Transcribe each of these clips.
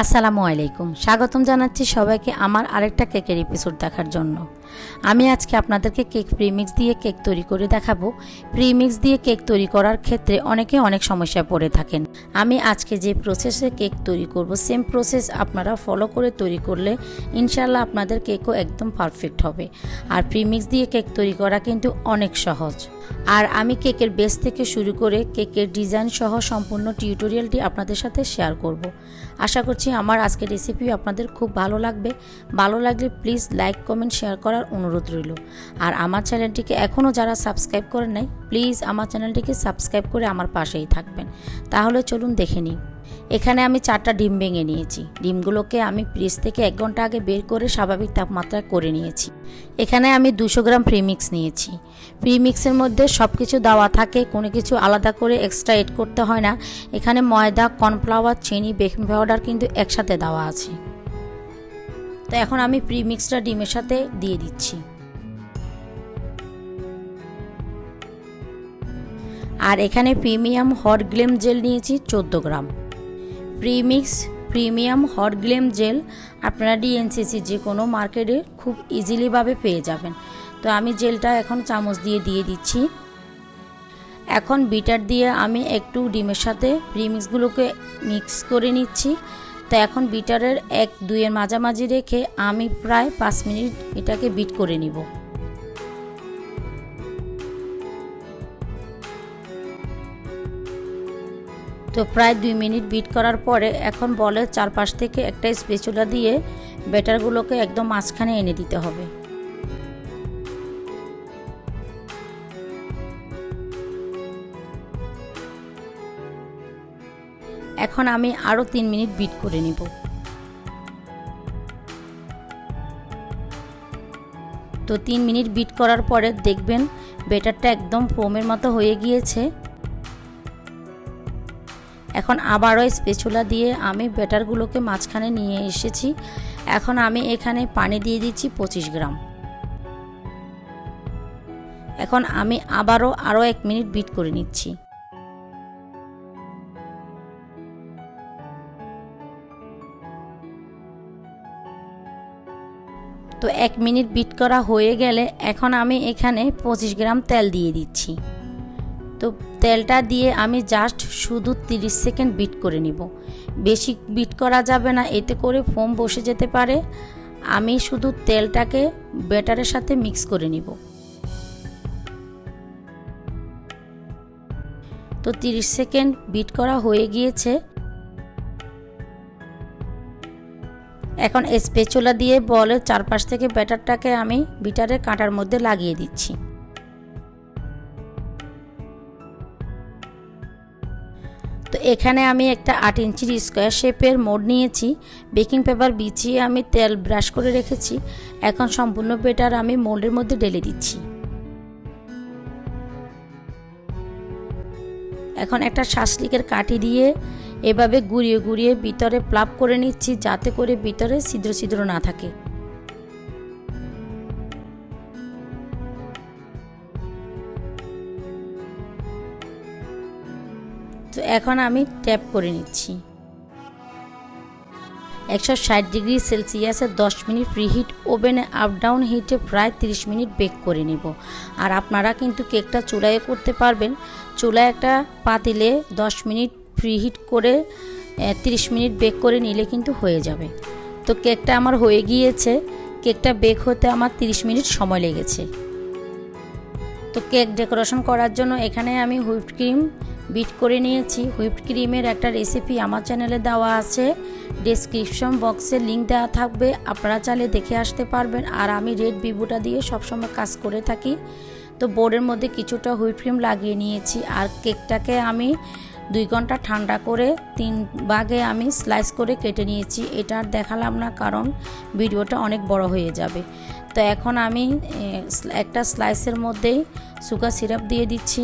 আসসালামু আলাইকুম, স্বাগতম জানাচ্ছি সবাইকে আমার আরেকটা কেকের এপিসোড দেখার জন্য। আমি আজকে আপনাদেরকে কেক প্রিমিক্স দিয়ে কেক তৈরি করে দেখাবো। প্রিমিক্স দিয়ে কেক তৈরি করার ক্ষেত্রে অনেকে অনেক সমস্যায় পড়ে থাকেন। আমি আজকে যে প্রসেসে কেক তৈরি করব সেম প্রসেস আপনারা ফলো করে তৈরি করলে ইনশাল্লাহ আপনাদের কেকও একদম পারফেক্ট হবে। আর প্রিমিক্স দিয়ে কেক তৈরি করা কিন্তু অনেক সহজ। আর আমি কেকের বেস থেকে শুরু করে কেকের ডিজাইন সহ সম্পূর্ণ টিউটোরিয়ালটি আপনাদের সাথে শেয়ার করব। আশা করছি আমার আজকের রেসিপি আপনাদের খুব ভালো লাগবে। ভালো লাগলে প্লিজ লাইক কমেন্ট শেয়ার করার অনুরোধ রইল। আর আমার চ্যানেলটিকে এখনও যারা সাবস্ক্রাইব করেন নাই প্লিজ আমার চ্যানেলটিকে সাবস্ক্রাইব করে আমার পাশেই থাকবেন। তাহলে চলুন দেখে নিই। এখানে আমি 4টা ডিম ভেঙে নিয়েছি। ডিমগুলোকে আমি ফ্রিজ থেকে 1 ঘন্টা আগে বের করে স্বাভাবিক তাপমাত্রায় করে নিয়েছি। এখানে আমি 200 গ্রাম প্রিমিক্স নিয়েছি। প্রিমিক্সের মধ্যে সব কিছু দেওয়া থাকে, কোনো কিছু আলাদা করে এক্সট্রা এড করতে হয় না। এখানে ময়দা, কর্নফ্লাওয়ার, চিনি, বেকিং পাউডার কিন্তু একসাথে দেওয়া আছে। তো এখন আমি প্রিমিক্সটা ডিমের সাথে দিয়ে দিচ্ছি। আর এখানে প্রিমিয়াম হট গ্লেম জেল নিয়েছি 14 gram. Premix premium hot glam gel আপনারা ডিএনসিসি যে কোনো মার্কেটে খুব ইজিলিভাবে পেয়ে যাবেন। তো আমি জেলটা এখন চামচ দিয়ে দিচ্ছি। এখন বিটার দিয়ে আমি একটু ডিমের সাথে প্রিমিক্সগুলোকে মিক্স করে নিচ্ছি। তো এখন বিটারের 1-2 মাঝামাঝি রেখে আমি প্রায় 5 মিনিট এটাকে বিট করে নিব। তো প্রায় 2 মিনিট বিট করার পরে এখন বলের চারপাশ থেকে একটা স্প্যাচুলা দিয়ে ব্যাটারগুলোকে একদম মাঝখানে এনে দিতে হবে। এখন আমি আরও 3 মিনিট বিট করে নিব। তো 3 মিনিট বিট করার পরে দেখবেন ব্যাটারটা একদম ফোমের মতো হয়ে গিয়েছে। এখন আবারও স্প্যাচুলা দিয়ে আমি ব্যাটারগুলোকে মাঝখানে নিয়ে এসেছি। এখন আমি এখানে পানি দিয়ে দিচ্ছি 25 গ্রাম। এখন আমি আরও 1 মিনিট বিট করে নিচ্ছি। তো 1 মিনিট বিট করা হয়ে গেলে এখন আমি এখানে 25 গ্রাম তেল দিয়ে দিচ্ছি। তো তেলটা দিয়ে আমি জাস্ট শুধু 30 সেকেন্ড বিট করে নিব। বেশি বিট করা যাবে না, এতে করে ফোম বসে যেতে পারে। আমি শুধু তেলটাকে ব্যাটারের সাথে মিক্স করে নিব। তো 30 সেকেন্ড বিট করা হয়ে গিয়েছে। এখন স্প্যাচুলা দিয়ে বলের চারপাশ থেকে ব্যাটারটাকে আমি বিটারের কাঁটার মধ্যে লাগিয়ে দিচ্ছি। তো এখানে আমি একটা 8 ইঞ্চির স্কোয়ার শেপের মোড নিয়েছি। বেকিং পেপার বিছিয়ে আমি তেল ব্রাশ করে রেখেছি। এখন সম্পূর্ণ ব্যাটার আমি মোল্ডের মধ্যে ঢেলে দিচ্ছি। এখন একটা শাসলিকের কাঠি দিয়ে এভাবে ঘুরিয়ে ঘুরিয়ে ভিতরে প্লাপ করে নিচ্ছি, যাতে করে ভিতরে ছিদ্র ছিদ্র না থাকে। তো এখন আমি ট্যাপ করে নিচ্ছি। 160 ডিগ্রি সেলসিয়াসে 10 মিনিট প্রিহিট ওভেনে আপ ডাউন হিটে প্রায় 30 মিনিট বেক করে নেব। আর আপনারা কিন্তু কেকটা চুলায় করতে পারবেন। চুলায় একটা পাতিলে 10 মিনিট প্রিহিট করে 30 মিনিট বেক করে নিলে কিন্তু হয়ে যাবে। তো কেকটা আমার হয়ে গিয়েছে। কেকটা বেক হতে আমার 30 মিনিট সময় লেগেছে। তো কেক ডেকোরেশন করার জন্য এখানে আমি হুইপড ক্রিম বিট করে নিয়েছি। হুইপড ক্রিমের একটা রেসিপি আমার চ্যানেলে দেওয়া আছে, ডেসক্রিপশন বক্সে লিঙ্ক দেওয়া থাকবে, আপনারা চাইলে দেখে আসতে পারবেন। আর আমি রেড বিবুটা দিয়ে সবসময় কাজ করে থাকি। তো বোর্ডের মধ্যে কিছুটা হুইপড ক্রিম লাগিয়ে নিয়েছি। আর কেকটাকে আমি 2 ঘন্টা ঠান্ডা করে 3 ভাগে আমি স্লাইস করে কেটে নিয়েছি। এটা আর দেখালাম না, কারণ ভিডিওটা অনেক বড় হয়ে যাবে। তো এখন আমি একটা স্লাইসের মধ্যেই সুগার সিরাপ দিয়ে দিচ্ছি।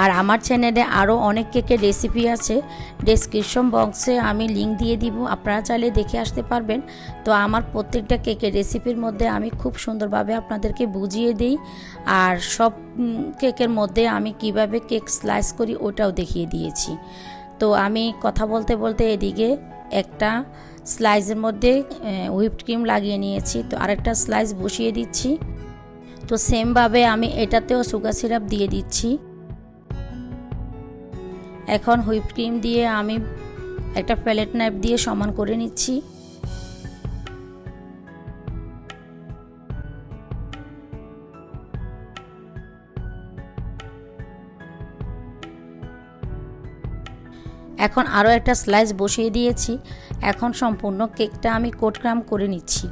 আর আমার চ্যানেলে আরও অনেক কেকের রেসিপি আছে, ডেসক্রিপশন বক্সে আমি লিঙ্ক দিয়ে দিব, আপনারা চাইলে দেখে আসতে পারবেন। তো আমার প্রত্যেকটা কেকের রেসিপির মধ্যে আমি খুব সুন্দরভাবে আপনাদেরকে বুঝিয়ে দিই। আর সব কেকের মধ্যে আমি কিভাবে কেক স্লাইস করি ওটাও দেখিয়ে দিয়েছি। তো আমি কথা বলতে বলতে এদিকে একটা স্লাইসের মধ্যে হুইপড ক্রিম লাগিয়ে নিয়েছি। তো আরেকটা স্লাইস বসিয়ে দিচ্ছি। তো সেমভাবে আমি এটাতেও সুগার সিরাপ দিয়ে দিচ্ছি। এখন হুইপড ক্রিম দিয়ে আমি একটা প্যালেট নাইফ দিয়ে সমান করে নিচ্ছি। এখন আরও একটা স্লাইস বসিয়ে দিয়েছি। এখন সম্পূর্ণ কেকটা আমি কোট ক্রাম করে নিচ্ছি।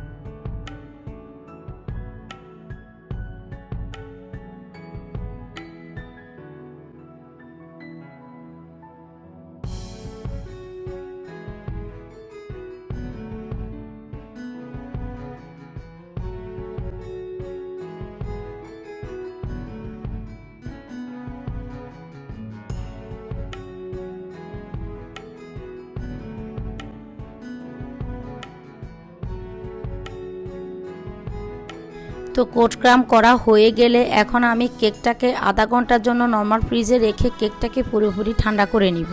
তো কোট ক্রাম করা হয়ে গেলে এখন আমি কেকটাকে আধা ঘন্টার জন্য নর্মাল ফ্রিজে রেখে কেকটাকে পুরোপুরি ঠান্ডা করে নিব।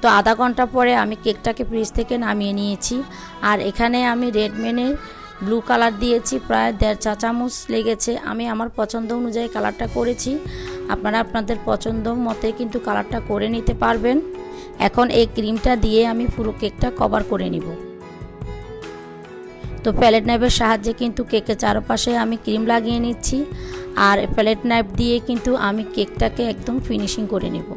তো আধা ঘন্টা পরে আমি কেকটাকে ফ্রিজ থেকে নামিয়ে নিয়েছি। আর এখানে আমি রেডমেনের ব্লু কালার দিয়েছি, প্রায় 1.5 চা চামচ লেগেছে। আমি আমার পছন্দ অনুযায়ী কালারটা করেছি, আপনারা আপনাদের পছন্দ মতে কিন্তু কালারটা করে নিতে পারবেন। এখন এই ক্রিমটা দিয়ে আমি পুরো কেকটা কভার করে নিব। তো প্যালেট নাইফের সাহায্যে কিন্তু কেকের চারপাশে আমি ক্রিম লাগিয়ে নিচ্ছি, আর প্যালেট নাইফ দিয়ে কিন্তু আমি কেকটাকে একদম ফিনিশিং করে নেব।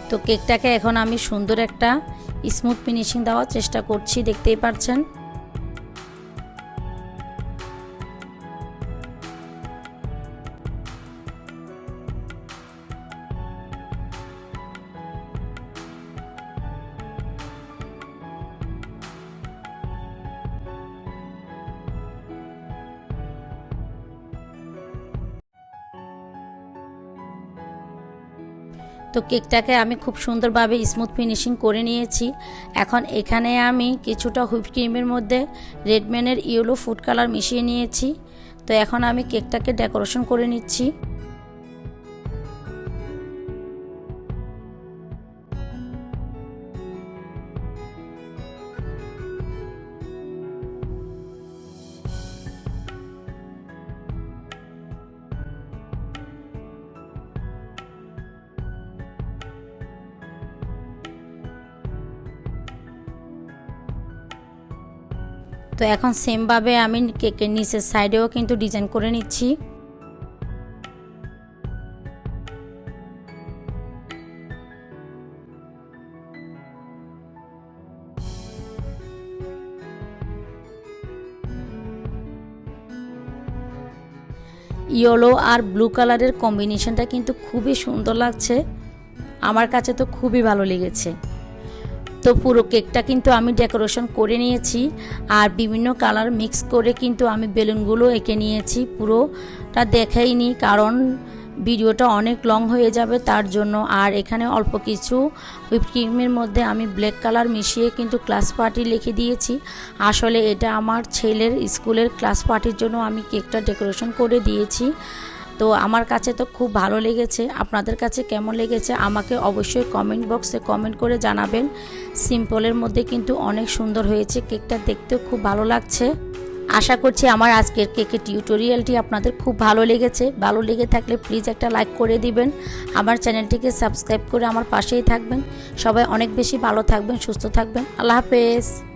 তো কেকটাকে এখন আমি সুন্দর একটা স্মুথ ফিনিশিং দেওয়ার চেষ্টা করছি, দেখতেই পাচ্ছেন। তো কেকটাকে আমি খুব সুন্দরভাবে স্মুথ ফিনিশিং করে নিয়েছি। এখন এখানে আমি কিছুটা হুইপ ক্রিমের মধ্যে রেডমেনের ইয়েলো ফুড কালার মিশিয়ে নিয়েছি। তো এখন আমি কেকটাকে ডেকোরেশন করে নিচ্ছি। তো এখন সেমভাবে আমি কেকের নিচের সাইডেও কিন্তু ডিজাইন করে নিচ্ছি। ইয়েলো আর ব্লু কালারের কম্বিনেশনটা কিন্তু খুবই সুন্দর লাগছে, আমার কাছে তো খুবই ভালো লেগেছে। তো পুরো কেকটা কিন্তু আমি ডেকোরেশন করে নিয়েছি, আর বিভিন্ন কালার মিক্স করে কিন্তু আমি বেলুনগুলো এঁকে নিয়েছি। পুরোটা দেখাইনি কারণ ভিডিওটা অনেক লং হয়ে যাবে তার জন্য। আর এখানে অল্প কিছু হুইপ ক্রিমের মধ্যে আমি ব্ল্যাক কালার মিশিয়ে কিন্তু ক্লাস পার্টি লিখে দিয়েছি। আসলে এটা আমার ছেলের স্কুলের ক্লাস পার্টির জন্য আমি কেকটা ডেকোরেশন করে দিয়েছি। তো আমার কাছে তো খুব ভালো লেগেছে, আপনাদের কাছে কেমন লেগেছে আমাকে অবশ্যই কমেন্ট বক্সে কমেন্ট করে জানাবেন। সিম্পলের মধ্যে কিন্তু অনেক সুন্দর হয়েছে, কেকটা দেখতেও খুব ভালো লাগছে। আশা করছি আমার আজকের কেকের টিউটোরিয়ালটি আপনাদের খুব ভালো লেগেছে। ভালো লেগে থাকলে প্লিজ একটা লাইক করে দিবেন, আমার চ্যানেলটিকে সাবস্ক্রাইব করে আমার পাশেই থাকবেন। সবাই অনেক বেশি ভালো থাকবেন, সুস্থ থাকবেন। আল্লাহ হাফেজ।